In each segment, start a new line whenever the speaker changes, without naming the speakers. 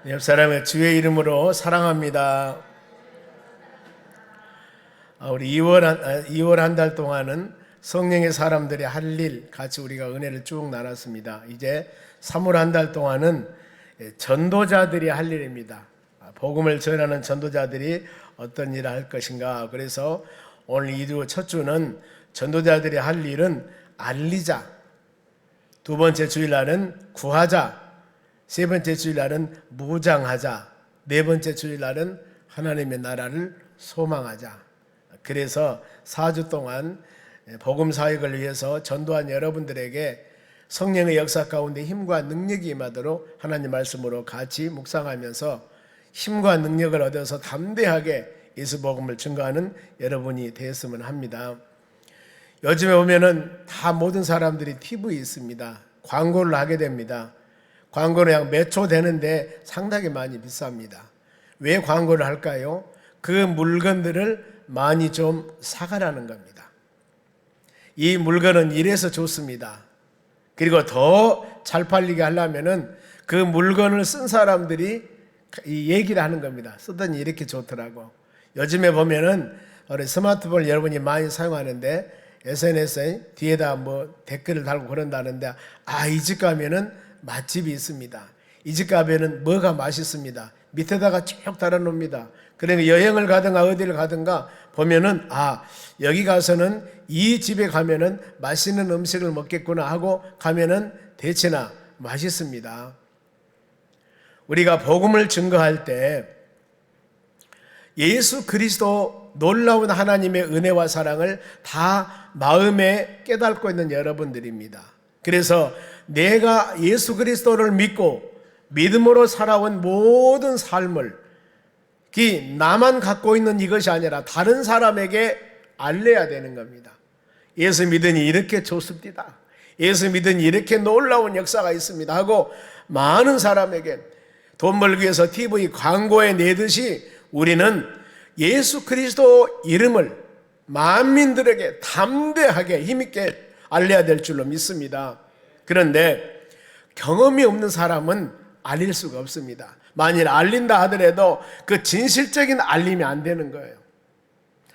옆 사람의 주의 이름으로 사랑합니다. 우리 2월 한 달 동안은 성령의 사람들이 할 일 같이 우리가 은혜를 쭉 나눴습니다. 이제 3월 한 달 동안은 전도자들이 할 일입니다. 복음을 전하는 전도자들이 어떤 일을 할 것인가. 그래서 오늘 2주 첫 주는 전도자들이 할 일은 알리자, 두 번째 주일날은 구하자, 세 번째 주일날은 무장하자, 네 번째 주일날은 하나님의 나라를 소망하자. 그래서 4주 동안 복음 사역을 위해서 전도한 여러분들에게 성령의 역사 가운데 힘과 능력이 임하도록 하나님 말씀으로 같이 묵상하면서 힘과 능력을 얻어서 담대하게 예수 복음을 증거하는 여러분이 되었으면 합니다. 요즘에 보면은 다 모든 사람들이 TV에 있습니다. 광고를 하게 됩니다. 광고는 약 몇 초 되는데 상당히 많이 비쌉니다. 왜 광고를 할까요? 그 물건들을 많이 좀 사가라는 겁니다. 이 물건은 이래서 좋습니다. 그리고 더 잘 팔리게 하려면은 그 물건을 쓴 사람들이 이 얘기를 하는 겁니다. 쓰더니 이렇게 좋더라고. 요즘에 보면은 우리 스마트폰 여러분이 많이 사용하는데 SNS에 뒤에다 뭐 댓글을 달고 그런다는데, 이 집 가면은 맛집이 있습니다. 이 집 가면은 뭐가 맛있습니다. 밑에다가 쭉 달아놓습니다. 그러니까 여행을 가든가 어디를 가든가 보면은 여기 가서는 이 집에 가면은 맛있는 음식을 먹겠구나 하고 가면은 대체나 맛있습니다. 우리가 복음을 증거할 때 예수 그리스도 놀라운 하나님의 은혜와 사랑을 다 마음에 깨닫고 있는 여러분들입니다. 그래서 내가 예수 그리스도를 믿고 믿음으로 살아온 모든 삶을 나만 갖고 있는 이것이 아니라 다른 사람에게 알려야 되는 겁니다. 예수 믿으니 이렇게 좋습니다. 예수 믿으니 이렇게 놀라운 역사가 있습니다 하고 많은 사람에게 돈 벌기 위해서 TV 광고에 내듯이 우리는 예수 그리스도 이름을 만민들에게 담대하게 힘있게 알려야 될 줄로 믿습니다. 그런데 경험이 없는 사람은 알릴 수가 없습니다. 만일 알린다 하더라도 그 진실적인 알림이 안 되는 거예요.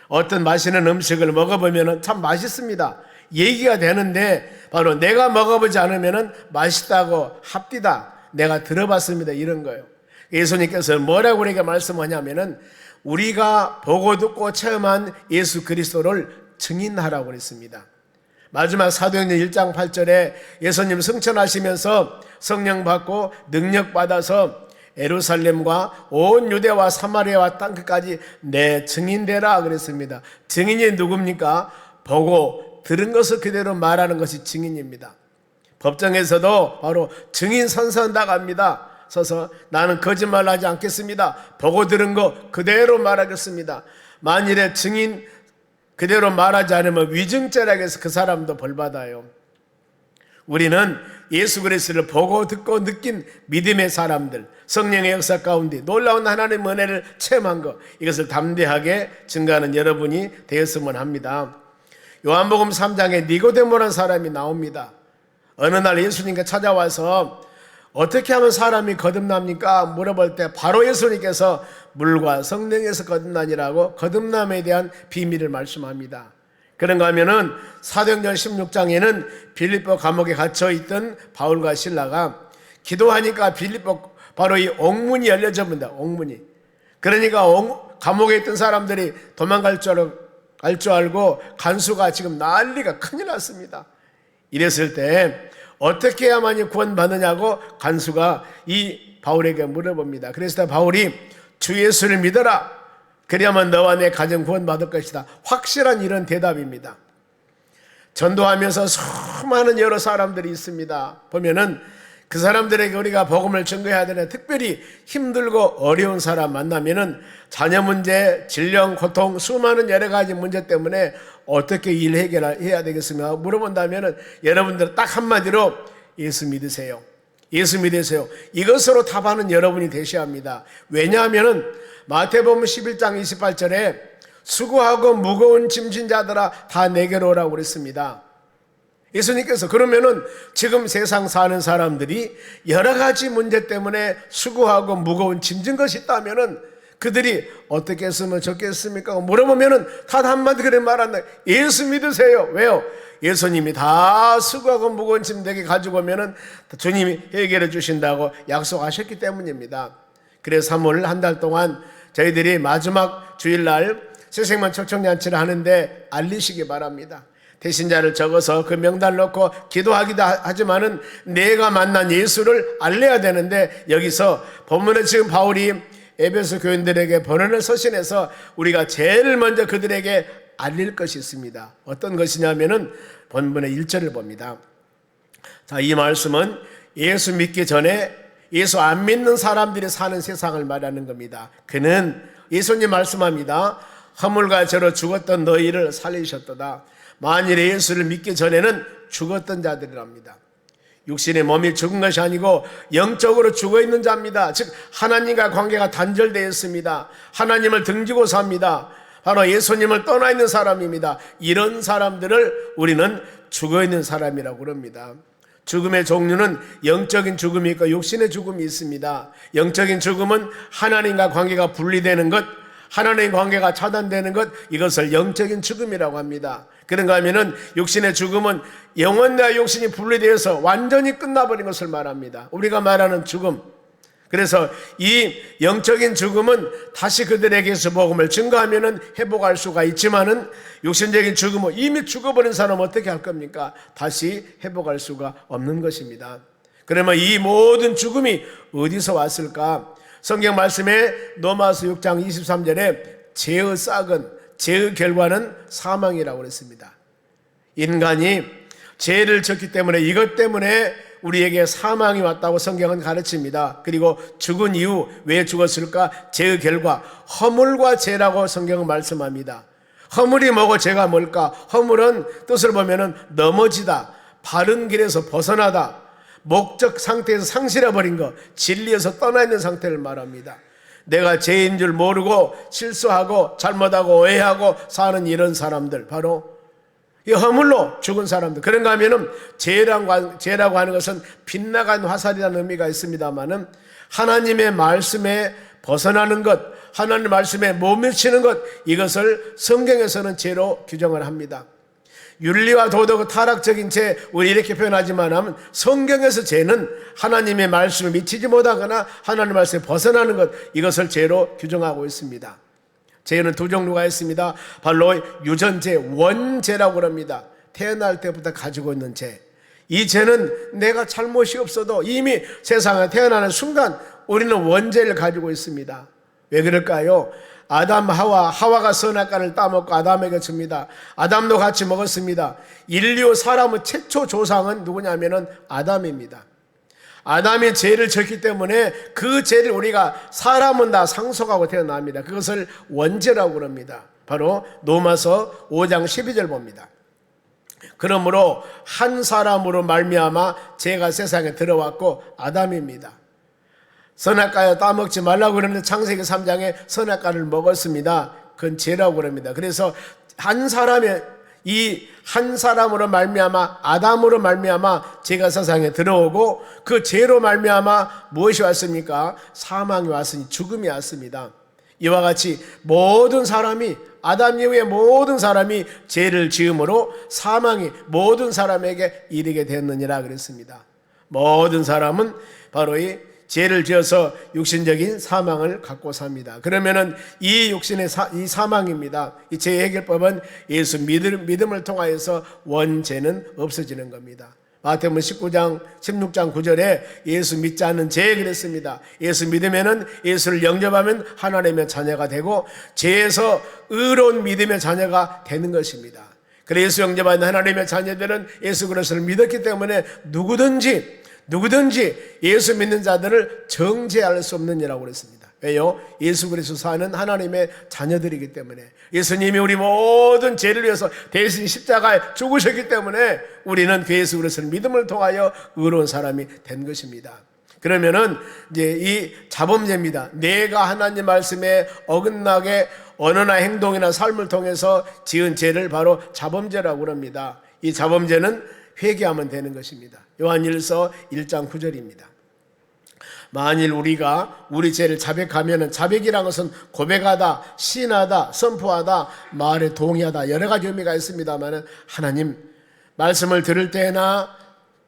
어떤 맛있는 음식을 먹어보면 참 맛있습니다. 얘기가 되는데 바로 내가 먹어보지 않으면 맛있다고 합디다, 내가 들어봤습니다, 이런 거예요. 예수님께서 뭐라고 우리에게 말씀하냐면은 우리가 보고 듣고 체험한 예수 그리스도를 증인하라고 그랬습니다. 마지막 사도행전 1장 8절에 예수님 승천하시면서 성령 받고 능력 받아서 예루살렘과 온 유대와 사마리아와 땅끝까지 내 증인되라 그랬습니다. 증인이 누굽니까? 보고 들은 것을 그대로 말하는 것이 증인입니다. 법정에서도 바로 증인 선서한다고 합니다. 서서 나는 거짓말하지 않겠습니다. 보고 들은 거 그대로 말하겠습니다. 만일에 증인 그대로 말하지 않으면 위증죄라고 해서 그 사람도 벌받아요. 우리는 예수 그리스도를 보고 듣고 느낀 믿음의 사람들, 성령의 역사 가운데 놀라운 하나님의 은혜를 체험한 것, 이것을 담대하게 증거하는 여러분이 되었으면 합니다. 요한복음 3장에 니고데모라는 사람이 나옵니다. 어느 날 예수님께 찾아와서 어떻게 하면 사람이 거듭납니까? 물어볼 때 바로 예수님께서 물과 성령에서 거듭나니라고 거듭남에 대한 비밀을 말씀합니다. 그런가 하면은 사도행전 16장에는 빌립보 감옥에 gat혀있던 바울과 실라가 기도하니까 빌립보 바로 이 옥문이 열려집니다. 옥문이. 그러니까 감옥에 있던 사람들이 도망갈 줄 알고 간수가 지금 난리가 큰일 났습니다. 이랬을 때 어떻게 해야만이 구원받느냐고 간수가 이 바울에게 물어봅니다. 그래서 바울이 주 예수를 믿어라, 그래야만 너와 내 가정 구원받을 것이다, 확실한 이런 대답입니다. 전도하면서 수많은 여러 사람들이 있습니다. 보면은 그 사람들에게 우리가 복음을 증거해야 되는, 특별히 힘들고 어려운 사람 만나면은 자녀 문제, 질병, 고통, 수많은 여러 가지 문제 때문에 어떻게 일 해결해야 되겠습니까? 물어본다면은 여러분들 딱 한마디로 예수 믿으세요. 예수 믿으세요. 이것으로 답하는 여러분이 되셔야 합니다. 왜냐하면은 마태복음 11장 28절에 수고하고 무거운 짐진 자들아 다 내게로 오라고 그랬습니다. 예수님께서 그러면은 지금 세상 사는 사람들이 여러 가지 문제 때문에 수고하고 무거운 짐진 것이 있다면은 그들이 어떻게 했으면 좋겠습니까? 물어보면은 단 한마디 그래 말한다. 예수 믿으세요. 왜요? 예수님이 다 수고하고 무거운 짐 되게 가지고 오면은 주님이 해결해 주신다고 약속하셨기 때문입니다. 그래서 3월 한 달 동안 저희들이 마지막 주일날 새생명 초청잔치를 하는데 알리시기 바랍니다. 대신자를 적어서 그 명단을 넣고 기도하기도 하지만은 내가 만난 예수를 알려야 되는데, 여기서 본문에 지금 바울이 에베소 교인들에게 번호를 서신해서 우리가 제일 먼저 그들에게 알릴 것이 있습니다. 어떤 것이냐면은 본문의 1절을 봅니다. 자, 이 말씀은 예수 믿기 전에 예수 안 믿는 사람들이 사는 세상을 말하는 겁니다. 그는 예수님 말씀합니다. 허물과 죄로 죽었던 너희를 살리셨도다. 만일에 예수를 믿기 전에는 죽었던 자들이랍니다. 육신의 몸이 죽은 것이 아니고 영적으로 죽어있는 자입니다. 즉 하나님과 관계가 단절되어 있습니다. 하나님을 등지고 삽니다. 바로 예수님을 떠나 있는 사람입니다. 이런 사람들을 우리는 죽어있는 사람이라고 그럽니다. 죽음의 종류는 영적인 죽음이 있고 육신의 죽음이 있습니다. 영적인 죽음은 하나님과 관계가 분리되는 것, 하나님의 관계가 차단되는 것, 이것을 영적인 죽음이라고 합니다. 그런가 하면은 육신의 죽음은 영혼과 육신이 분리되어서 완전히 끝나버린 것을 말합니다. 우리가 말하는 죽음. 그래서 이 영적인 죽음은 다시 그들에게서 복음을 증거하면은 회복할 수가 있지만은 육신적인 죽음은 이미 죽어버린 사람은 어떻게 할 겁니까? 다시 회복할 수가 없는 것입니다. 그러면 이 모든 죽음이 어디서 왔을까? 성경 말씀에 로마서 6장 23절에 죄의 싹은, 죄의 결과는 사망이라고 그랬습니다. 인간이 죄를 졌기 때문에, 이것 때문에 우리에게 사망이 왔다고 성경은 가르칩니다. 그리고 죽은 이후 왜 죽었을까? 죄의 결과, 허물과 죄라고 성경은 말씀합니다. 허물이 뭐고 죄가 뭘까? 허물은 뜻을 보면은 넘어지다, 바른 길에서 벗어나다, 목적 상태에서 상실해버린 것, 진리에서 떠나 있는 상태를 말합니다. 내가 죄인 줄 모르고 실수하고 잘못하고 오해하고 사는 이런 사람들, 바로 이 허물로 죽은 사람들. 그런가 하면은 죄라고 하는 것은 빗나간 화살이라는 의미가 있습니다만은 하나님의 말씀에 벗어나는 것, 하나님의 말씀에 못 미치는 것, 이것을 성경에서는 죄로 규정을 합니다. 윤리와 도덕의 타락적인 죄, 우리 이렇게 표현하지만 성경에서 죄는 하나님의 말씀에 미치지 못하거나 하나님의 말씀에 벗어나는 것, 이것을 죄로 규정하고 있습니다. 죄는 두 종류가 있습니다. 바로 유전죄, 원죄라고 합니다. 태어날 때부터 가지고 있는 죄. 이 죄는 내가 잘못이 없어도 이미 세상에 태어나는 순간 우리는 원죄를 가지고 있습니다. 왜 그럴까요? 아담, 하와가 선악과를 따먹고 아담에게 줍니다. 아담도 같이 먹었습니다. 인류 사람의 최초 조상은 누구냐면은 아담입니다. 아담이 죄를 졌기 때문에 그 죄를 우리가 사람은 다 상속하고 태어납니다. 그것을 원죄라고 합니다. 바로 로마서 5장 12절 봅니다. 그러므로 한 사람으로 말미암아 죄가 세상에 들어왔고 아담입니다. 선악과에 따먹지 말라고 그러는데 창세기 3장에 선악과를 먹었습니다. 그건 죄라고 합니다. 그래서 한 사람으로 말미암아, 아담으로 말미암아 죄가 세상에 들어오고 그 죄로 말미암아 무엇이 왔습니까? 사망이 왔으니 죽음이 왔습니다. 이와 같이 모든 사람이, 아담 이후에 모든 사람이 죄를 지음으로 사망이 모든 사람에게 이르게 됐느니라 그랬습니다. 모든 사람은 바로 이 죄를 지어서 육신적인 사망을 갖고 삽니다. 그러면은 이 육신의 이 사망입니다. 이 죄 해결법은 예수 믿음을 통하여서 원죄는 없어지는 겁니다. 마태복음 19장 16장 9절에 예수 믿지 않는 죄 그랬습니다. 예수 믿으면은, 예수를 영접하면 하나님의 자녀가 되고 죄에서 의로운 믿음의 자녀가 되는 것입니다. 그래서 예수 영접하는 하나님의 자녀들은 예수 그리스도를 믿었기 때문에 누구든지 예수 믿는 자들을 정죄할 수 없는 이라고 그랬습니다. 왜요? 예수 그리스도 사는 하나님의 자녀들이기 때문에. 예수님이 우리 모든 죄를 위해서 대신 십자가에 죽으셨기 때문에 우리는 그 예수 그리스도를 믿음을 통하여 의로운 사람이 된 것입니다. 그러면은 이제 이 자범죄입니다. 내가 하나님 말씀에 어긋나게 언어나 행동이나 삶을 통해서 지은 죄를 바로 자범죄라고 합니다. 이 자범죄는 회개하면 되는 것입니다. 요한일서 1장 9절입니다. 만일 우리가 우리 죄를 자백하면, 자백이라는 것은 고백하다, 시인하다, 선포하다, 말에 동의하다, 여러 가지 의미가 있습니다만, 하나님 말씀을 들을 때나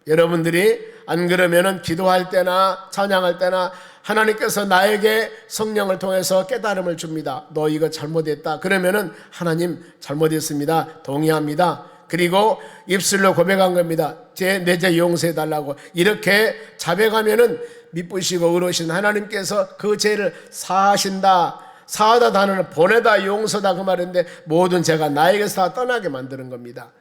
여러분들이 안 그러면은 기도할 때나 찬양할 때나 하나님께서 나에게 성령을 통해서 깨달음을 줍니다. 너 이거 잘못했다. 그러면은 하나님 잘못했습니다. 동의합니다. 그리고 입술로 고백한 겁니다. 내 죄 용서해 달라고. 이렇게 자백하면은 미쁘시고 의로우신 하나님께서 그 죄를 사하신다. 사하다 단어는 보내다, 용서다 그 말인데, 모든 죄가 나에게서 다 떠나게 만드는 겁니다.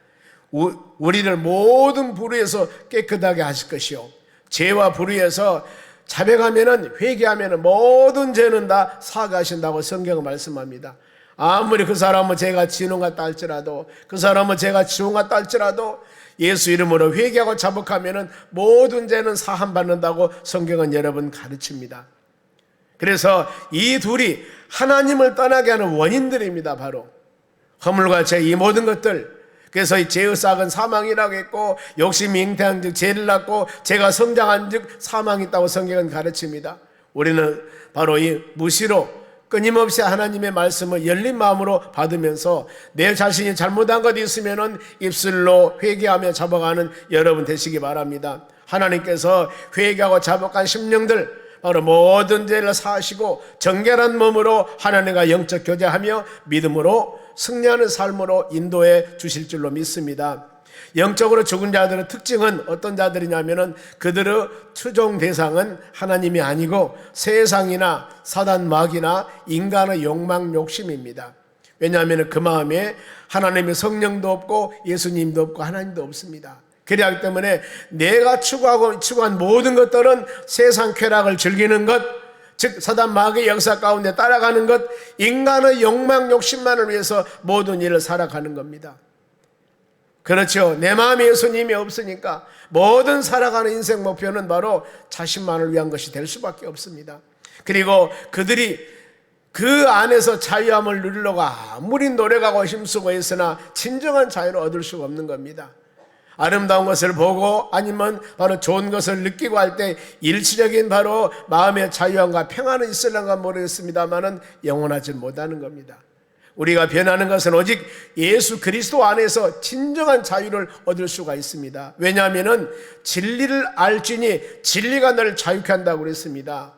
우리를 모든 불의에서 깨끗하게 하실 것이요, 죄와 불의에서 자백하면은, 회개하면은 모든 죄는 다 사하신다고 성경은 말씀합니다. 아무리 그 사람은 죄가 지는 것 같다 할지라도, 그 사람은 죄가 지은 것 같다 할지라도 예수 이름으로 회개하고 자복하면은 모든 죄는 사함 받는다고 성경은 여러분 가르칩니다. 그래서 이 둘이 하나님을 떠나게 하는 원인들입니다. 바로 허물과 죄, 이 모든 것들. 그래서 이 죄의 싹은 사망이라고 했고, 욕심이 잉태한 즉 죄를 낳고, 죄가 성장한 즉 사망이 있다고 성경은 가르칩니다. 우리는 바로 이 무시로 끊임없이 하나님의 말씀을 열린 마음으로 받으면서 내 자신이 잘못한 것이 있으면 입술로 회개하며 자복하는 여러분 되시기 바랍니다. 하나님께서 회개하고 자복한 심령들, 바로 모든 죄를 사하시고 정결한 몸으로 하나님과 영적 교제하며 믿음으로 승리하는 삶으로 인도해 주실 줄로 믿습니다. 영적으로 죽은 자들의 특징은 어떤 자들이냐면은, 그들의 추종 대상은 하나님이 아니고 세상이나 사단 마귀나 인간의 욕망 욕심입니다. 왜냐하면 그 마음에 하나님의 성령도 없고 예수님도 없고 하나님도 없습니다. 그렇기 때문에 내가 추구한 모든 것들은 세상 쾌락을 즐기는 것, 즉 사단 마귀의 역사 가운데 따라가는 것, 인간의 욕망 욕심만을 위해서 모든 일을 살아가는 겁니다. 그렇죠. 내 마음에 예수님이 없으니까 모든 살아가는 인생 목표는 바로 자신만을 위한 것이 될 수밖에 없습니다. 그리고 그들이 그 안에서 자유함을 누리려고 아무리 노력하고 힘쓰고 있으나 진정한 자유를 얻을 수가 없는 겁니다. 아름다운 것을 보고 아니면 바로 좋은 것을 느끼고 할 때 일시적인 바로 마음의 자유함과 평안은 있을런가 모르겠습니다만은 영원하지 못하는 겁니다. 우리가 변하는 것은 오직 예수 그리스도 안에서 진정한 자유를 얻을 수가 있습니다. 왜냐하면 진리를 알지니 진리가 너를 자유케 한다고 그랬습니다.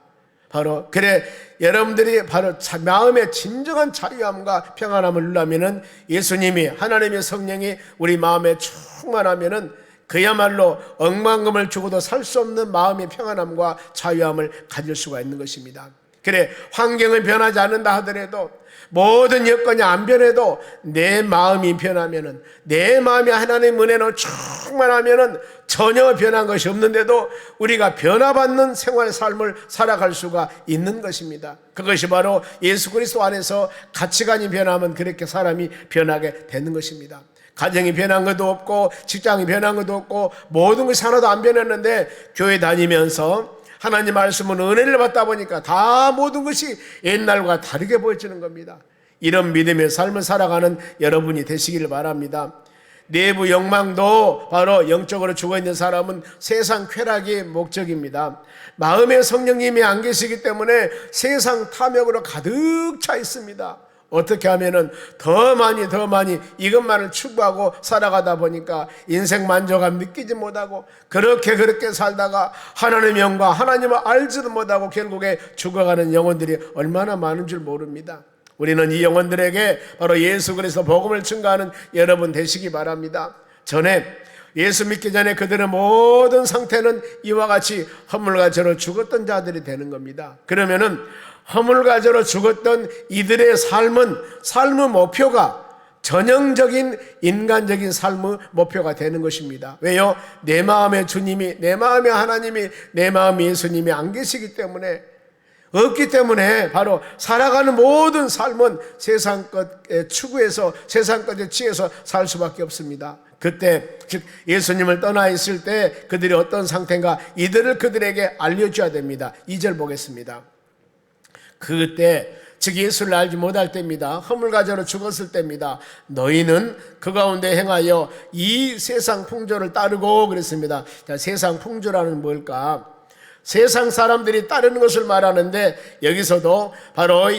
바로 그래, 여러분들이 바로 마음의 진정한 자유함과 평안함을 누리려면 예수님이, 하나님의 성령이 우리 마음에 충만하면은 그야말로 억만금을 주고도 살 수 없는 마음의 평안함과 자유함을 가질 수가 있는 것입니다. 그래, 환경은 변하지 않는다 하더라도, 모든 여건이 안 변해도 내 마음이 변하면은, 내 마음이 하나님의 은혜로 충만하면은 전혀 변한 것이 없는데도 우리가 변화받는 생활 삶을 살아갈 수가 있는 것입니다. 그것이 바로 예수 그리스도 안에서 가치관이 변하면 그렇게 사람이 변하게 되는 것입니다. 가정이 변한 것도 없고 직장이 변한 것도 없고 모든 것이 하나도 안 변했는데, 교회 다니면서 하나님 말씀은 은혜를 받다 보니까 다 모든 것이 옛날과 다르게 보여지는 겁니다. 이런 믿음의 삶을 살아가는 여러분이 되시기를 바랍니다. 내부 욕망도 바로 영적으로 죽어있는 사람은 세상 쾌락이 목적입니다. 마음의 성령님이 안 계시기 때문에 세상 탐욕으로 가득 차 있습니다. 어떻게 하면은 더 많이 이것만을 추구하고 살아가다 보니까 인생 만족감 느끼지 못하고 그렇게 살다가 하나님의 영과 하나님을 알지도 못하고 결국에 죽어가는 영혼들이 얼마나 많은 줄 모릅니다. 우리는 이 영혼들에게 바로 예수 그리스도 복음을 증거하는 여러분 되시기 바랍니다. 전에 예수 믿기 전에 그들의 모든 상태는 이와 같이 허물과 죄로 죽었던 자들이 되는 겁니다. 그러면은 허물과 죄로 죽었던 이들의 삶의 목표가 전형적인 인간적인 삶의 목표가 되는 것입니다. 왜요? 내 마음에 주님이, 내 마음에 하나님이, 내 마음에 예수님이 안 계시기 때문에, 없기 때문에 바로 살아가는 모든 삶은 세상 것에 추구해서 세상 것에 취해서 살 수밖에 없습니다. 그때 즉 예수님을 떠나 있을 때 그들이 어떤 상태인가, 이들을 그들에게 알려줘야 됩니다. 2절 보겠습니다. 그때 즉 예수를 알지 못할 때입니다. 허물가저로 죽었을 때입니다. 너희는 그 가운데 행하여 이 세상 풍조를 따르고 그랬습니다. 자, 세상 풍조라는 뭘까? 세상 사람들이 따르는 것을 말하는데 여기서도 바로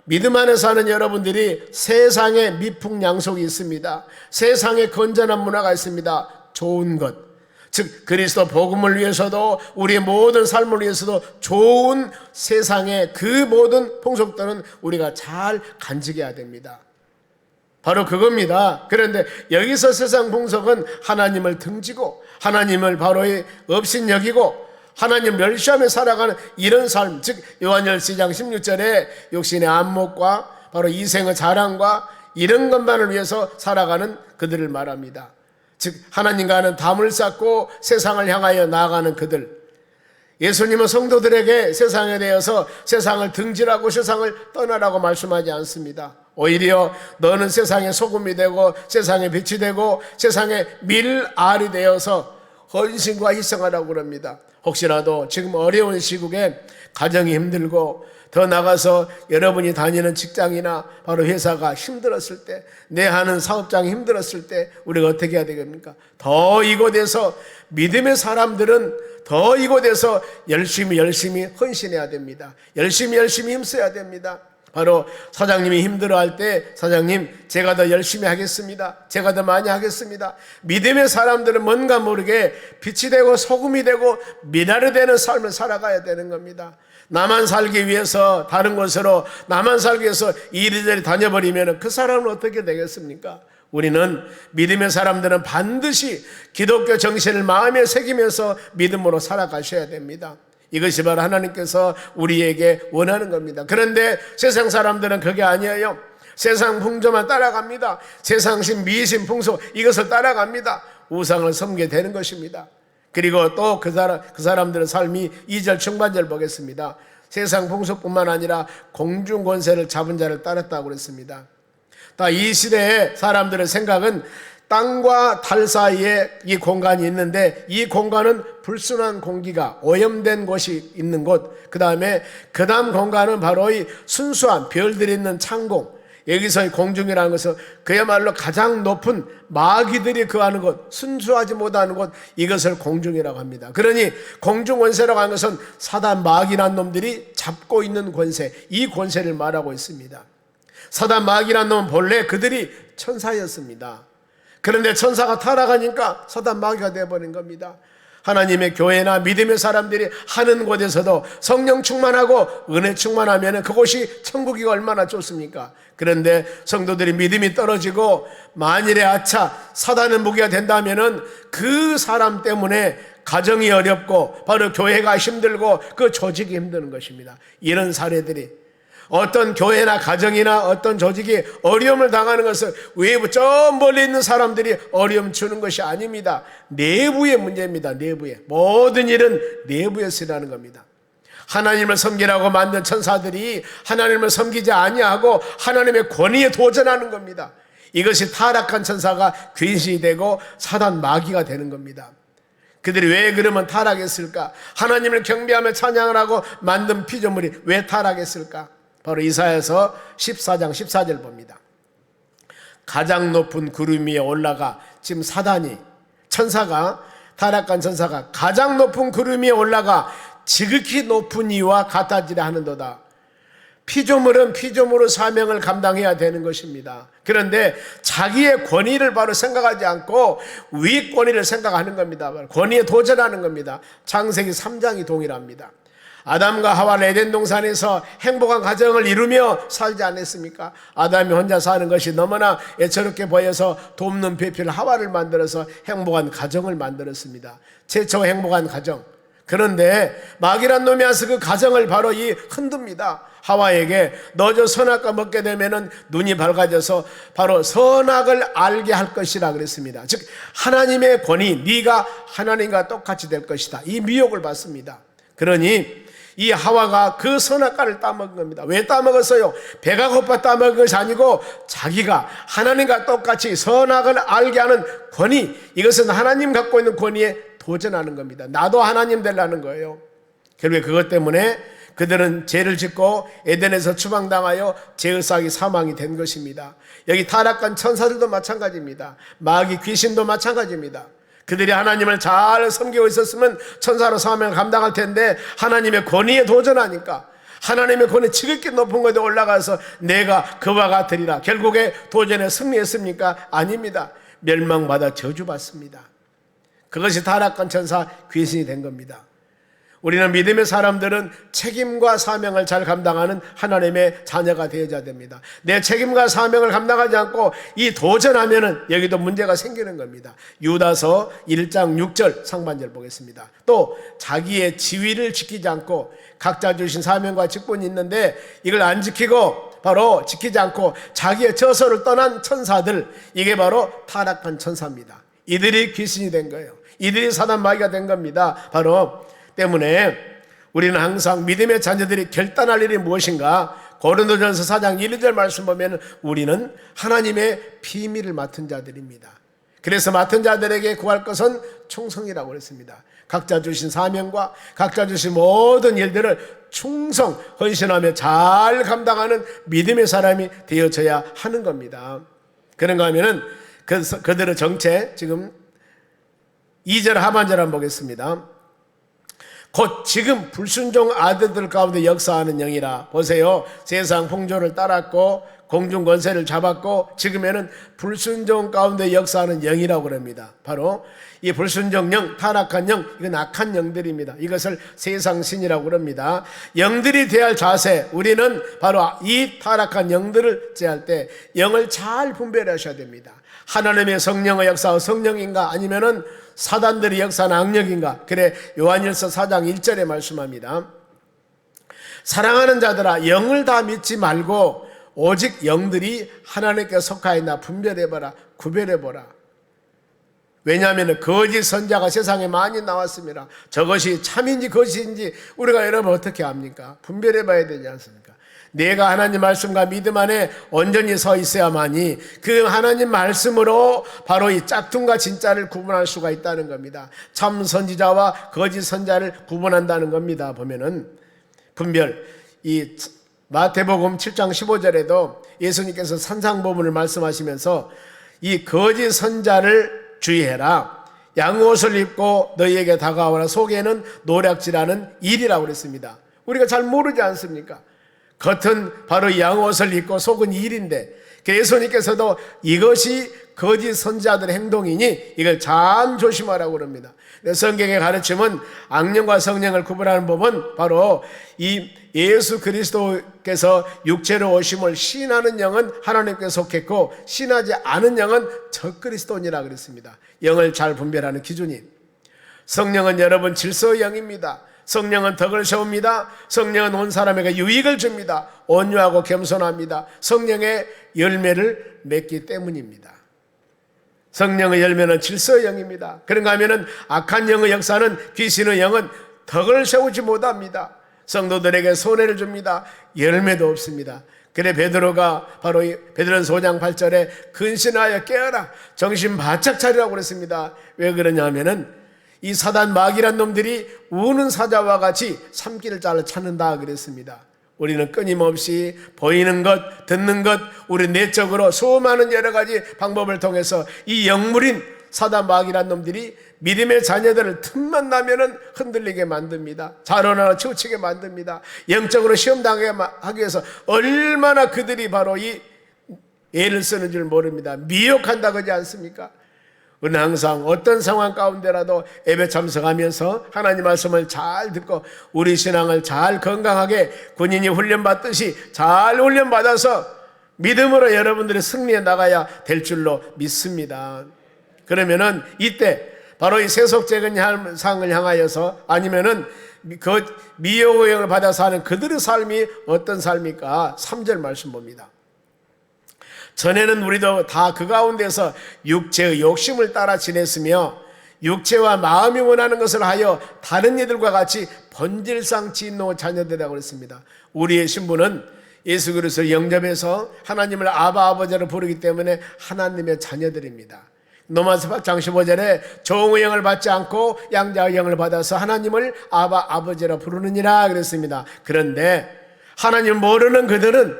믿음 안에 사는 여러분들이 세상에 미풍양속이 있습니다. 세상에 건전한 문화가 있습니다. 좋은 것, 즉 그리스도 복음을 위해서도 우리의 모든 삶을 위해서도 좋은 세상의 그 모든 풍속들은 우리가 잘 간직해야 됩니다. 바로 그겁니다. 그런데 여기서 세상 풍속은 하나님을 등지고 하나님을 바로 업신여기고 하나님 멸시하며 살아가는 이런 삶, 즉 요한일서 2장 16절에 육신의 안목과 바로 이생의 자랑과 이런 것만을 위해서 살아가는 그들을 말합니다. 즉 하나님과는 담을 쌓고 세상을 향하여 나아가는 그들. 예수님은 성도들에게 세상에 대해서 세상을 등지라고 세상을 떠나라고 말씀하지 않습니다. 오히려 너는 세상의 소금이 되고 세상의 빛이 되고 세상의 밀알이 되어서 헌신과 희생하라고 그럽니다. 혹시라도 지금 어려운 시국에 가정이 힘들고 더 나가서 여러분이 다니는 직장이나 바로 회사가 힘들었을 때, 내 하는 사업장이 힘들었을 때 우리가 어떻게 해야 되겠습니까? 더 이곳에서 믿음의 사람들은 더 이곳에서 열심히 헌신해야 됩니다. 열심히 힘써야 됩니다. 바로 사장님이 힘들어할 때 사장님 제가 더 열심히 하겠습니다. 제가 더 많이 하겠습니다. 믿음의 사람들은 뭔가 모르게 빛이 되고 소금이 되고 미나리 되는 삶을 살아가야 되는 겁니다. 나만 살기 위해서 다른 곳으로 나만 살기 위해서 이리저리 다녀버리면 그 사람은 어떻게 되겠습니까? 우리는 믿음의 사람들은 반드시 기독교 정신을 마음에 새기면서 믿음으로 살아가셔야 됩니다. 이것이 바로 하나님께서 우리에게 원하는 겁니다. 그런데 세상 사람들은 그게 아니에요. 세상 풍조만 따라갑니다. 세상신, 미신, 풍속 이것을 따라갑니다. 우상을 섬기게 되는 것입니다. 그리고 또 그 사람들의 삶이 2절 중반절 보겠습니다. 세상 풍속뿐만 아니라 공중 권세를 잡은 자를 따랐다고 그랬습니다. 이 시대의 사람들의 생각은 땅과 달 사이에 이 공간이 있는데 이 공간은 불순한 공기가 오염된 곳이 있는 곳, 그 다음 공간은 바로 이 순수한 별들이 있는 창공. 여기서의 공중이라는 것은 그야말로 가장 높은 마귀들이 거하는 곳, 순수하지 못하는 곳, 이것을 공중이라고 합니다. 그러니 공중 권세라고 하는 것은 사단 마귀란 놈들이 잡고 있는 권세, 이 권세를 말하고 있습니다. 사단 마귀란 놈은 본래 그들이 천사였습니다. 그런데 천사가 타락하니까 사단 마귀가 되어버린 겁니다. 하나님의 교회나 믿음의 사람들이 하는 곳에서도 성령 충만하고 은혜 충만하면 그곳이 천국이 얼마나 좋습니까? 그런데 성도들이 믿음이 떨어지고 만일에 아차 사단의 무기가 된다면 그 사람 때문에 가정이 어렵고 바로 교회가 힘들고 그 조직이 힘드는 것입니다. 이런 사례들이 어떤 교회나 가정이나 어떤 조직이 어려움을 당하는 것은 외부 저 멀리 있는 사람들이 어려움 주는 것이 아닙니다. 내부의 문제입니다. 내부에 모든 일은 내부에서 일어나는 겁니다. 하나님을 섬기라고 만든 천사들이 하나님을 섬기지 아니하고 하나님의 권위에 도전하는 겁니다. 이것이 타락한 천사가 귀신이 되고 사단 마귀가 되는 겁니다. 그들이 왜 그러면 타락했을까? 하나님을 경배하며 찬양을 하고 만든 피조물이 왜 타락했을까? 바로 이사야서 14장 14절 봅니다. 가장 높은 구름 위에 올라가, 지금 사단이, 천사가, 타락한 천사가 가장 높은 구름 위에 올라가 지극히 높은 이와 같아지려 하는도다. 피조물은 피조물의 사명을 감당해야 되는 것입니다. 그런데 자기의 권위를 바로 생각하지 않고 위 권위를 생각하는 겁니다. 권위에 도전하는 겁니다. 창세기 3장이 동일합니다. 아담과 하와는 에덴 동산에서 행복한 가정을 이루며 살지 않았습니까? 아담이 혼자 사는 것이 너무나 애처롭게 보여서 돕는 배필 하와를 만들어서 행복한 가정을 만들었습니다. 최초 행복한 가정. 그런데 마귀란 놈이 와서 그 가정을 바로 흔듭니다. 하와에게 너 저 선악과 먹게 되면은 눈이 밝아져서 바로 선악을 알게 할 것이라 그랬습니다. 즉 하나님의 권위, 네가 하나님과 똑같이 될 것이다. 이 미혹을 받습니다. 그러니 이 하와가 그 선악과를 따먹은 겁니다. 왜 따먹었어요? 배가 고파 따먹은 것이 아니고 자기가 하나님과 똑같이 선악을 알게 하는 권위, 이것은 하나님 갖고 있는 권위에 도전하는 겁니다. 나도 하나님 되려는 거예요. 결국에 그것 때문에 그들은 죄를 짓고 에덴에서 추방당하여 죄의삭이 사망이 된 것입니다. 여기 타락한 천사들도 마찬가지입니다. 마귀 귀신도 마찬가지입니다. 그들이 하나님을 잘 섬기고 있었으면 천사로 사명을 감당할 텐데 하나님의 권위에 도전하니까 하나님의 권위 지극히 높은 곳에 올라가서 내가 그와 같으리라. 결국에 도전에 승리했습니까? 아닙니다. 멸망받아 저주받습니다. 그것이 타락한 천사 귀신이 된 겁니다. 우리는 믿음의 사람들은 책임과 사명을 잘 감당하는 하나님의 자녀가 되어야 됩니다. 내 책임과 사명을 감당하지 않고 이 도전하면은 여기도 문제가 생기는 겁니다. 유다서 1장 6절 상반절 보겠습니다. 또 자기의 지위를 지키지 않고 각자 주신 사명과 직분이 있는데 이걸 안 지키고 바로 지키지 않고 자기의 저소를 떠난 천사들, 이게 바로 타락한 천사입니다. 이들이 귀신이 된 거예요. 이들이 사단 마귀가 된 겁니다. 바로 때문에 우리는 항상 믿음의 자녀들이 결단할 일이 무엇인가? 고린도전서 4장 1, 2절 말씀 보면 우리는 하나님의 비밀을 맡은 자들입니다. 그래서 맡은 자들에게 구할 것은 충성이라고 그랬습니다. 각자 주신 사명과 각자 주신 모든 일들을 충성, 헌신하며 잘 감당하는 믿음의 사람이 되어져야 하는 겁니다. 그런가 하면은 그들의 정체, 지금 2절 하반절 한번 보겠습니다. 곧 지금 불순종 아들들 가운데 역사하는 영이라. 보세요. 세상 풍조를 따랐고 공중 권세를 잡았고 지금에는 불순종 가운데 역사하는 영이라고 그럽니다. 바로 이 불순종 영, 타락한 영, 이건 악한 영들입니다. 이것을 세상 신이라고 그럽니다. 영들이 대할 자세, 우리는 바로 이 타락한 영들을 제할 때 영을 잘 분별하셔야 됩니다. 하나님의 성령의 역사가 성령인가 아니면은 사단들의 역사는 악력인가? 그래 요한일서 4장 1절에 말씀합니다. 사랑하는 자들아 영을 다 믿지 말고 오직 영들이 하나님께 속하였나 분별해봐라, 구별해보라. 왜냐하면 거짓 선자가 세상에 많이 나왔습니다. 저것이 참인지 거짓인지 우리가 여러분 어떻게 압니까? 분별해봐야 되지 않습니까? 내가 하나님 말씀과 믿음 안에 온전히 서 있어야만이 그 하나님 말씀으로 바로 이 짝퉁과 진짜를 구분할 수가 있다는 겁니다. 참 선지자와 거짓 선자를 구분한다는 겁니다. 보면은 분별, 이 마태복음 7장 15절에도 예수님께서 산상보문을 말씀하시면서 이 거짓 선자를 주의해라. 양옷을 입고 너희에게 다가오라. 속에는 노략질하는 일이라고 그랬습니다. 우리가 잘 모르지 않습니까? 겉은 바로 양옷을 입고 속은 일인데 예수님께서도 이것이 거짓 선지자들의 행동이니 이걸 잘 조심하라고 그럽니다. 성경의 가르침은 악령과 성령을 구분하는 법은 바로 이 예수 그리스도께서 육체로 오심을 시인하는 영은 하나님께 속했고 시인하지 않은 영은 적그리스도니라 그랬습니다. 영을 잘 분별하는 기준이, 성령은 여러분 질서의 영입니다. 성령은 덕을 세웁니다. 성령은 온 사람에게 유익을 줍니다. 온유하고 겸손합니다. 성령의 열매를 맺기 때문입니다. 성령의 열매는 질서의 영입니다. 그런가 하면은 악한 영의 역사는, 귀신의 영은 덕을 세우지 못합니다. 성도들에게 손해를 줍니다. 열매도 없습니다. 그래 베드로가 바로 베드로전서 5장 8절에 근신하여 깨어라, 정신 바짝 차리라고 그랬습니다. 왜 그러냐 하면은 이 사단 마귀란 놈들이 우는 사자와 같이 삼키를 잘라 찾는다 그랬습니다. 우리는 끊임없이 보이는 것, 듣는 것, 우리 내적으로 수많은 여러 가지 방법을 통해서 이 영물인 사단 마귀란 놈들이 믿음의 자녀들을 틈만 나면은 흔들리게 만듭니다. 자론하나 치우치게 만듭니다. 영적으로 시험당하게 하기 위해서 얼마나 그들이 바로 이 애를 쓰는 줄 모릅니다. 미혹한다 그러지 않습니까? 우리는 항상 어떤 상황 가운데라도 예배 참석하면서 하나님 말씀을 잘 듣고 우리 신앙을 잘 건강하게 군인이 훈련받듯이 잘 훈련받아서 믿음으로 여러분들이 승리해 나가야 될 줄로 믿습니다. 그러면은 이때 바로 이 세속적인 상을 향하여서 아니면은 그 미혹의 영을 받아서 하는 그들의 삶이 어떤 삶일까? 3절 말씀 봅니다. 전에는 우리도 다 그 가운데서 육체의 욕심을 따라 지냈으며 육체와 마음이 원하는 것을 하여 다른 이들과 같이 본질상 진노 자녀들이라고 그랬습니다. 우리의 신분은 예수 그리스도를 영접해서 하나님을 아바 아버지로 부르기 때문에 하나님의 자녀들입니다. 로마서 8장 15절에 종의형을 받지 않고 양자의형을 받아서 하나님을 아버지라 부르느니라 그랬습니다. 그런데 하나님을 모르는 그들은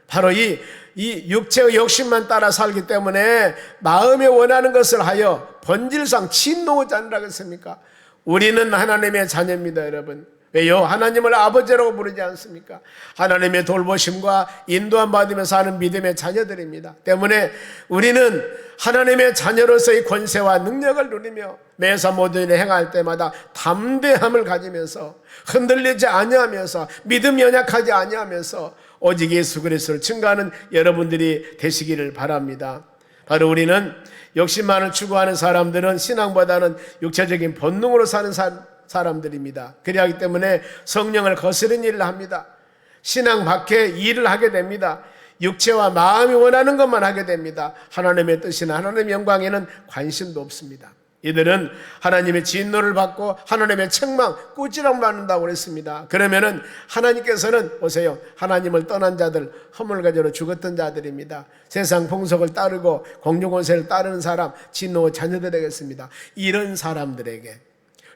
바로 이 육체의 욕심만 따라 살기 때문에 마음에 원하는 것을 하여 본질상 진노하지 않으라고 했습니까? 우리는 하나님의 자녀입니다, 여러분. 왜요? 하나님을 아버지라고 부르지 않습니까? 하나님의 돌보심과 인도함 받으며 사는 믿음의 자녀들입니다. 때문에 우리는 하나님의 자녀로서의 권세와 능력을 누리며 매사 모든 일을 행할 때마다 담대함을 가지면서 흔들리지 아니하면서 믿음이 연약하지 아니하면서 오직 예수 그리스도를 증거하는 여러분들이 되시기를 바랍니다. 바로 우리는 욕심만을 추구하는 사람들은 신앙보다는 육체적인 본능으로 사는 사람들입니다. 그리하기 때문에 성령을 거스르는 일을 합니다. 신앙 밖에 일을 하게 됩니다. 육체와 마음이 원하는 것만 하게 됩니다. 하나님의 뜻이나 하나님의 영광에는 관심도 없습니다. 이들은 하나님의 진노를 받고 하나님의 책망, 꾸지람 받는다고 그랬습니다. 그러면은 하나님께서는 보세요, 하나님을 떠난 자들, 허물가지로 죽었던 자들입니다. 세상 풍속을 따르고 공중권세를 따르는 사람, 진노의 자녀들에게습니다. 이런 사람들에게,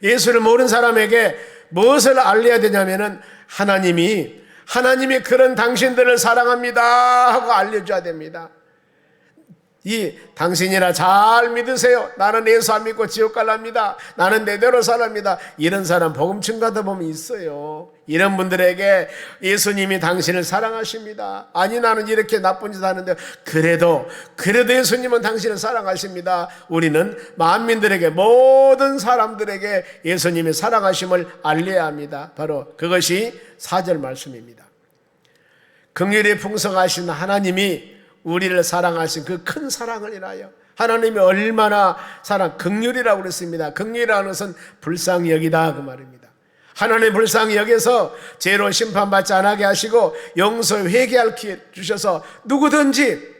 예수를 모르는 사람에게 무엇을 알려야 되냐면은 하나님이 그런 당신들을 사랑합니다 하고 알려줘야 됩니다. 당신이나 잘 믿으세요. 나는 예수 안 믿고 지옥 갈랍니다. 나는 내대로 살랍니다. 이런 사람 복음 증가하다 보면 있어요. 이런 분들에게 예수님이 당신을 사랑하십니다. 아니 나는 이렇게 나쁜 짓 하는데 그래도 예수님은 당신을 사랑하십니다. 우리는 만민들에게, 모든 사람들에게 예수님의 사랑하심을 알려야 합니다. 바로 그것이 4절 말씀입니다. 긍휼이 풍성하신 하나님이 우리를 사랑하신 그 큰 사랑을 인하여, 하나님이 얼마나 긍휼이라고 그랬습니다. 긍휼이라는 것은 불쌍히 여기다 그 말입니다. 하나님 불쌍히 여겨서 죄로 심판받지 않게 하시고 용서 회개할 기회 주셔서 누구든지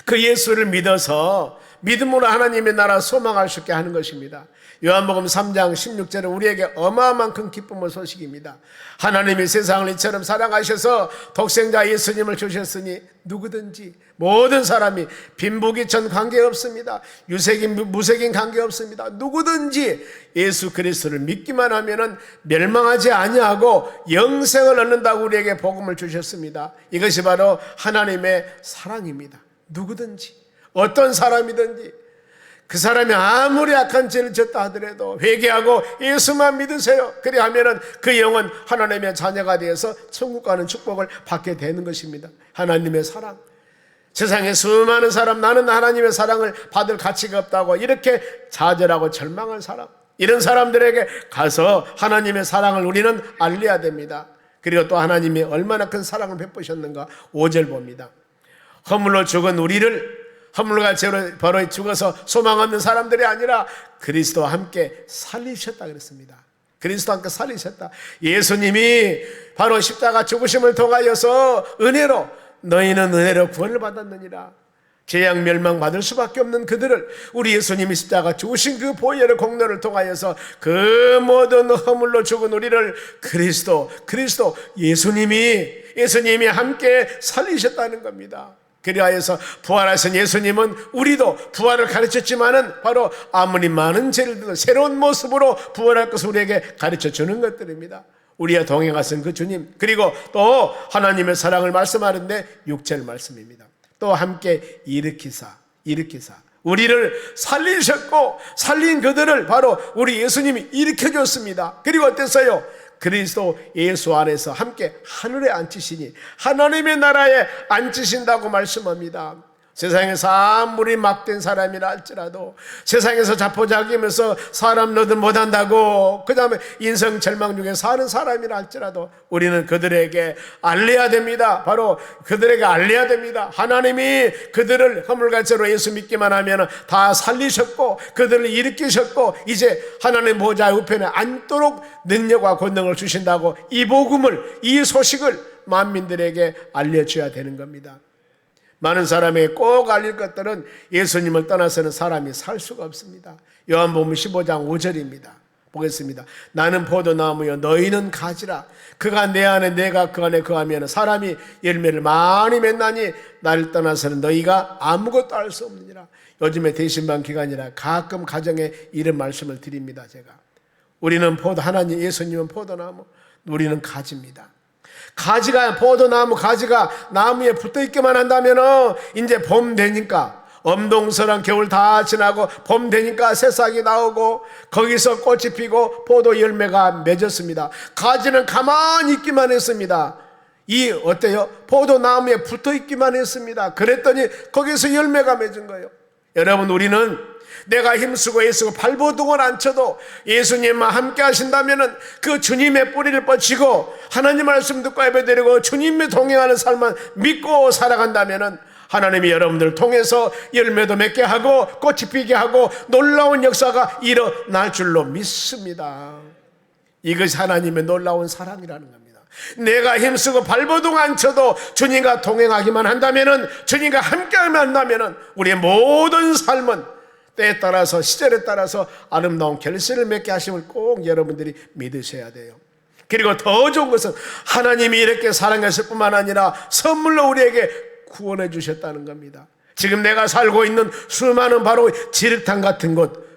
그 예수를 믿어서 믿음으로 하나님의 나라 소망할 수 있게 하는 것입니다. 요한복음 3장 16절은 우리에게 어마어마한 큰 기쁨의 소식입니다. 하나님이 세상을 이처럼 사랑하셔서 독생자 예수님을 주셨으니 누구든지, 모든 사람이 빈부귀천 관계없습니다. 유색인 무색인 관계없습니다. 누구든지 예수 그리스도를 믿기만 하면은 멸망하지 아니하고 영생을 얻는다고 우리에게 복음을 주셨습니다. 이것이 바로 하나님의 사랑입니다. 누구든지, 어떤 사람이든지, 그 사람이 아무리 악한 죄를 졌다 하더라도 회개하고 예수만 믿으세요. 그리하면은 그 영은 하나님의 자녀가 되어서 천국 가는 축복을 받게 되는 것입니다. 하나님의 사랑. 세상에 수많은 사람, 나는 하나님의 사랑을 받을 가치가 없다고 이렇게 좌절하고 절망한 사람, 이런 사람들에게 가서 하나님의 사랑을 우리는 알려야 됩니다. 그리고 또 하나님이 얼마나 큰 사랑을 베푸셨는가 5절 봅니다. 허물로 죽은 우리를, 허물과 죄로 벌어 죽어서 소망 없는 사람들이 아니라 그리스도와 함께 살리셨다 그랬습니다. 그리스도와 함께 살리셨다. 예수님이 바로 십자가 죽으심을 통하여서 은혜로, 너희는 은혜로 구원을 받았느니라. 죄악 멸망 받을 수밖에 없는 그들을 우리 예수님이 십자가 죽으신 그 보혈의 공로를 통하여서 그 모든 허물로 죽은 우리를 그리스도 예수님이 함께 살리셨다는 겁니다. 그리하여서 부활하신 예수님은 우리도 부활을 가르쳤지만은 바로 아무리 많은 죄를 져도 새로운 모습으로 부활할 것을 우리에게 가르쳐 주는 것들입니다. 우리와 동행하신 그 주님, 그리고 또 하나님의 사랑을 말씀하는데 6절 말씀입니다. 또 함께 일으키사 우리를 살리셨고, 살린 그들을 바로 우리 예수님이 일으켜줬습니다. 그리고 어땠어요? 그리스도 예수 안에서 함께 하늘에 앉히시니 하나님의 나라에 앉히신다고 말씀합니다. 세상에서 아무리 막된 사람이라 할지라도, 세상에서 자포자기면서 사람 노릇 못한다고 그 다음에 인생 절망 중에 사는 사람이라 할지라도 우리는 그들에게 알려야 됩니다. 바로 그들에게 알려야 됩니다. 하나님이 그들을 허물과 죄로 예수 믿기만 하면 다 살리셨고 그들을 일으키셨고 이제 하나님 보좌 우편에 앉도록 능력과 권능을 주신다고 이 복음을, 이 소식을 만민들에게 알려줘야 되는 겁니다. 많은 사람에게 꼭 알릴 것들은 예수님을 떠나서는 사람이 살 수가 없습니다. 요한복음 15장 5절입니다. 보겠습니다. 나는 포도나무여 너희는 가지라. 그가 내 안에 내가 그 안에 거하면 사람이 열매를 많이 맺나니 나를 떠나서는 너희가 아무것도 할 수 없느니라. 요즘에 대신반 기간이라 가끔 가정에 이런 말씀을 드립니다. 제가 우리는 하나님 예수님은 포도나무, 우리는 가지입니다. 가지가 포도나무 가지가 나무에 붙어있기만 한다면 이제 봄 되니까 엄동설한 겨울 다 지나고 봄 되니까 새싹이 나오고 거기서 꽃이 피고 포도 열매가 맺었습니다. 가지는 가만히 있기만 했습니다. 어때요? 포도나무에 붙어있기만 했습니다. 그랬더니 거기서 열매가 맺은 거예요. 여러분, 우리는 내가 힘쓰고 애쓰고 발버둥을 안 쳐도 예수님과 함께 하신다면 그 주님의 뿌리를 뻗치고 하나님 말씀 듣고 예배드리고 주님이 동행하는 삶만 믿고 살아간다면 하나님이 여러분들을 통해서 열매도 맺게 하고 꽃이 피게 하고 놀라운 역사가 일어날 줄로 믿습니다. 이것이 하나님의 놀라운 사랑이라는 겁니다. 내가 힘쓰고 발버둥 안 쳐도 주님과 동행하기만 한다면, 주님과 함께하면 한다면 우리의 모든 삶은 때에 따라서 시절에 따라서 아름다운 결실을 맺게 하심을 꼭 여러분들이 믿으셔야 돼요. 그리고 더 좋은 것은 하나님이 이렇게 사랑하실 뿐만 아니라 선물로 우리에게 구원해 주셨다는 겁니다. 지금 내가 살고 있는 수많은 바로 지륵탕 같은 곳,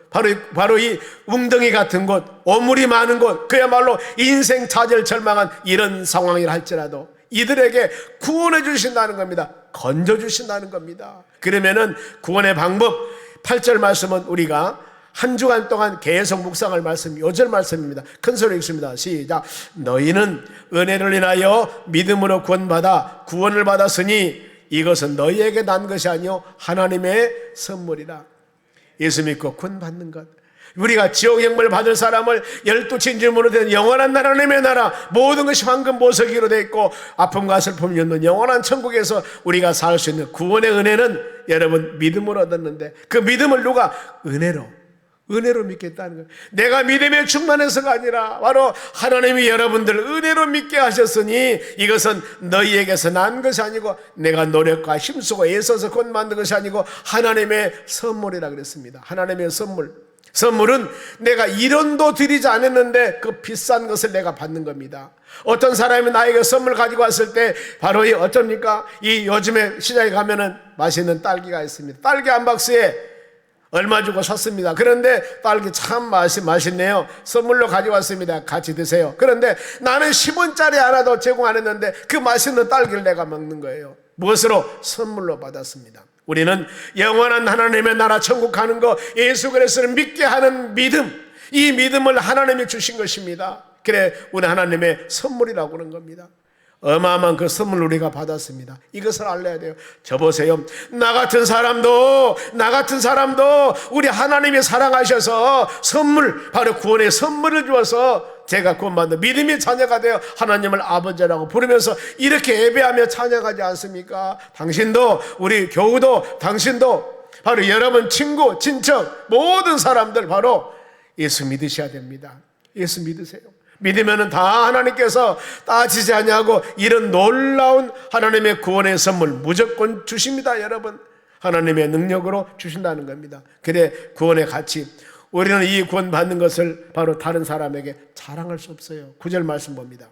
바로 이 웅덩이 같은 곳, 오물이 많은 곳, 그야말로 인생 좌절 절망한 이런 상황이라 할지라도 이들에게 구원해 주신다는 겁니다. 건져 주신다는 겁니다. 그러면은 구원의 방법 8절 말씀은 우리가 한 주간 동안 계속 묵상할 말씀, 요절 말씀입니다. 큰 소리로 읽습니다. 시작. 너희는 은혜를 인하여 믿음으로 구원을 받았으니 이것은 너희에게 난 것이 아니요 하나님의 선물이라. 예수 믿고 구원 받는 것, 우리가 지옥행을 받을 사람을 12진주문으로 된 영원한 나라 하나님의 나라, 모든 것이 황금 보석이로 되어 있고 아픔과 슬픔이 없는 영원한 천국에서 우리가 살 수 있는 구원의 은혜는 여러분 믿음으로 얻었는데, 그 믿음을 누가 은혜로 믿겠다는 거예요. 내가 믿음에 충만해서가 아니라 바로 하나님이 여러분들을 은혜로 믿게 하셨으니 이것은 너희에게서 난 것이 아니고 내가 노력과 힘쓰고 애써서 곧 만든 것이 아니고 하나님의 선물이라 그랬습니다. 하나님의 선물은 내가 1원도 드리지 않았는데 그 비싼 것을 내가 받는 겁니다. 어떤 사람이 나에게 선물 가지고 왔을 때 바로 어쩝니까? 요즘에 시장에 가면은 맛있는 딸기가 있습니다. 딸기 한 박스에 얼마 주고 샀습니다. 그런데 딸기 참 맛있네요. 선물로 가져왔습니다. 같이 드세요. 그런데 나는 10원짜리 하나도 제공 안 했는데 그 맛있는 딸기를 내가 먹는 거예요. 무엇으로? 선물로 받았습니다. 우리는 영원한 하나님의 나라 천국 가는 거, 예수 그리스도를 믿게 하는 믿음, 이 믿음을 하나님이 주신 것입니다. 그래 우리 하나님의 선물이라고 하는 겁니다. 어마어마한 그 선물을 우리가 받았습니다. 이것을 알아야 돼요. 저 보세요. 나 같은 사람도 우리 하나님이 사랑하셔서 바로 구원의 선물을 주어서 제가 구원받는 믿음의 자녀가 되어 하나님을 아버지라고 부르면서 이렇게 예배하며 찬양하지 않습니까? 당신도, 우리 교우도, 당신도, 바로 여러분 친구, 친척, 모든 사람들 바로 예수 믿으셔야 됩니다. 예수 믿으세요. 믿으면 다 하나님께서 따지지 아니하고 이런 놀라운 하나님의 구원의 선물 무조건 주십니다. 여러분, 하나님의 능력으로 주신다는 겁니다. 그래 구원의 가치, 우리는 이 구원 받는 것을 바로 다른 사람에게 자랑할 수 없어요. 9절 말씀 봅니다.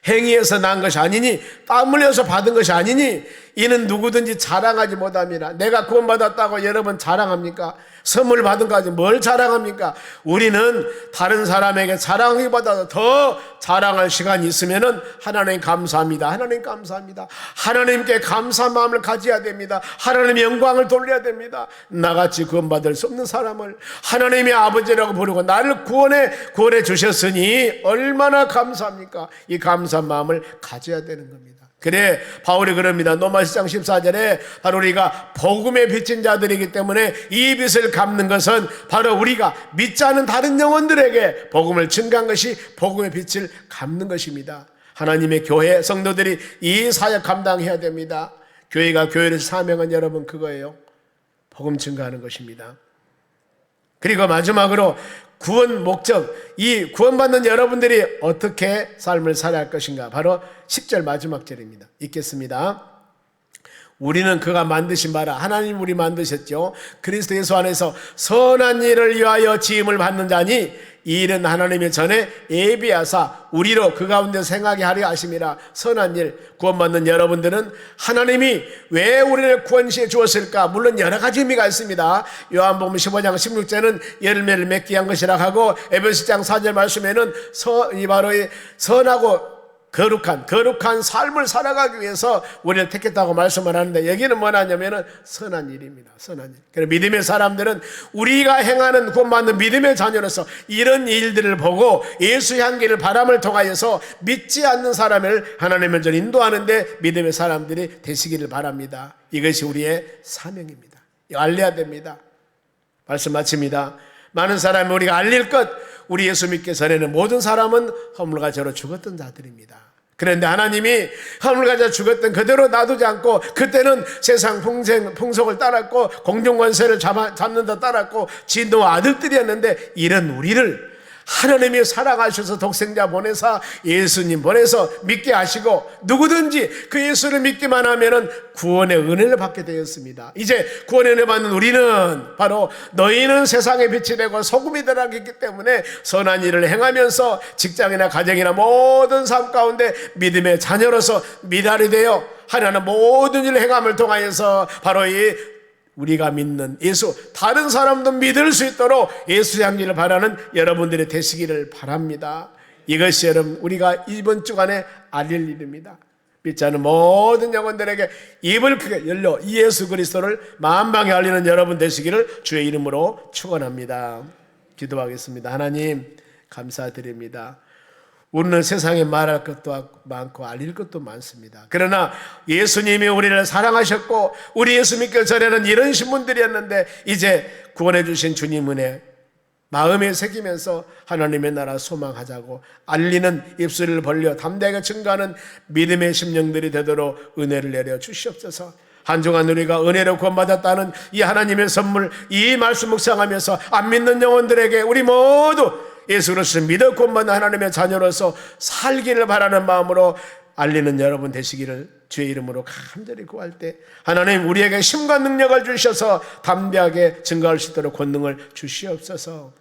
행위에서 난 것이 아니니, 땀 흘려서 받은 것이 아니니 이는 누구든지 자랑하지 못합니다. 내가 구원받았다고 여러분 자랑합니까? 선물 받은 거지 뭘 자랑합니까? 우리는 다른 사람에게 자랑하기보다 더 자랑할 시간이 있으면은 하나님 감사합니다. 하나님 감사합니다. 하나님께 감사한 마음을 가져야 됩니다. 하나님의 영광을 돌려야 됩니다. 나같이 구원받을 수 없는 사람을 하나님의 아버지라고 부르고 나를 구원해 주셨으니 얼마나 감사합니까? 이 감사한 마음을 가져야 되는 겁니다. 그래 바울이 그럽니다. 로마서 10장 14절에 바로 우리가 복음에 빚진 자들이기 때문에 이 빚을 갚는 것은 바로 우리가 믿지 않은 다른 영혼들에게 복음을 증거한 것이 복음의 빚을 갚는 것입니다. 하나님의 교회 성도들이 이 사역 감당해야 됩니다. 교회가 교회를 사명은 여러분 그거예요. 복음 증거하는 것입니다. 그리고 마지막으로 구원 목적, 이 구원받는 여러분들이 어떻게 삶을 살아야 할 것인가, 바로 10절 마지막 절입니다. 읽겠습니다. 우리는 그가 만드신 바라, 하나님 우리 만드셨죠. 그리스도 예수 안에서 선한 일을 위하여 지음을 받는 자니 이 일은 하나님이 전에 예비하사 우리로 그 가운데 생하게 하려 하심이라. 선한 일, 구원받는 여러분들은 하나님이 왜 우리를 구원시해 주었을까? 물론 여러 가지 의미가 있습니다. 요한복음 15장 16절은 열매를 맺게 한 것이라 하고, 에베소장 4절 말씀에는 바로 이 선하고 거룩한 삶을 살아가기 위해서 우리를 택했다고 말씀을 하는데, 여기는 뭐냐면은 선한 일입니다. 선한 일. 그래서 믿음의 사람들은 우리가 행하는 구원받는 믿음의 자녀로서 이런 일들을 보고 예수 향기를 바람을 통하여서 믿지 않는 사람을 하나님의 전 인도하는데 믿음의 사람들이 되시기를 바랍니다. 이것이 우리의 사명입니다. 알려야 됩니다. 말씀 마칩니다. 많은 사람이 우리가 알릴 것, 우리 예수 믿기 전에는 모든 사람은 허물과 죄로 죽었던 자들입니다. 그런데 하나님이 허물과 죄로 죽었던 그대로 놔두지 않고, 그때는 세상 풍속을 따랐고 공중권세를 잡는 데 따랐고 진노와 아들들이었는데, 이런 우리를 하나님이 사랑하셔서 독생자 보내사 예수님 보내서 믿게 하시고, 누구든지 그 예수를 믿기만 하면은 구원의 은혜를 받게 되었습니다. 이제 구원의 은혜 받는 우리는 바로 너희는 세상의 빛이 되고 소금이 되라고 했기 때문에 선한 일을 행하면서 직장이나 가정이나 모든 삶 가운데 믿음의 자녀로서 미달이 되어 하나님 모든 일을 행함을 통하여서 바로 이 우리가 믿는 예수, 다른 사람도 믿을 수 있도록 예수 향기를 바라는 여러분들이 되시기를 바랍니다. 이것이 여러분 우리가 이번 주간에 알릴 일입니다. 믿지 않는 모든 영혼들에게 입을 크게 열려 예수 그리스도를 만방에 알리는 여러분 되시기를 주의 이름으로 축원합니다. 기도하겠습니다. 하나님 감사드립니다. 우리는 세상에 말할 것도 많고 알릴 것도 많습니다. 그러나 예수님이 우리를 사랑하셨고 우리 예수 믿기 전에는 이런 신분들이었는데, 이제 구원해 주신 주님 은혜 마음에 새기면서 하나님의 나라 소망하자고 알리는 입술을 벌려 담대하게 증거하는 믿음의 심령들이 되도록 은혜를 내려 주시옵소서. 한 주간 우리가 은혜로 구원받았다는 이 하나님의 선물, 이 말씀 묵상하면서 안 믿는 영혼들에게 우리 모두 예수 그리스도 믿어 구원받는 하나님의 자녀로서 살기를 바라는 마음으로 알리는 여러분 되시기를 주의 이름으로 간절히 구할 때, 하나님 우리에게 힘과 능력을 주셔서 담대하게 증거할 수 있도록 권능을 주시옵소서.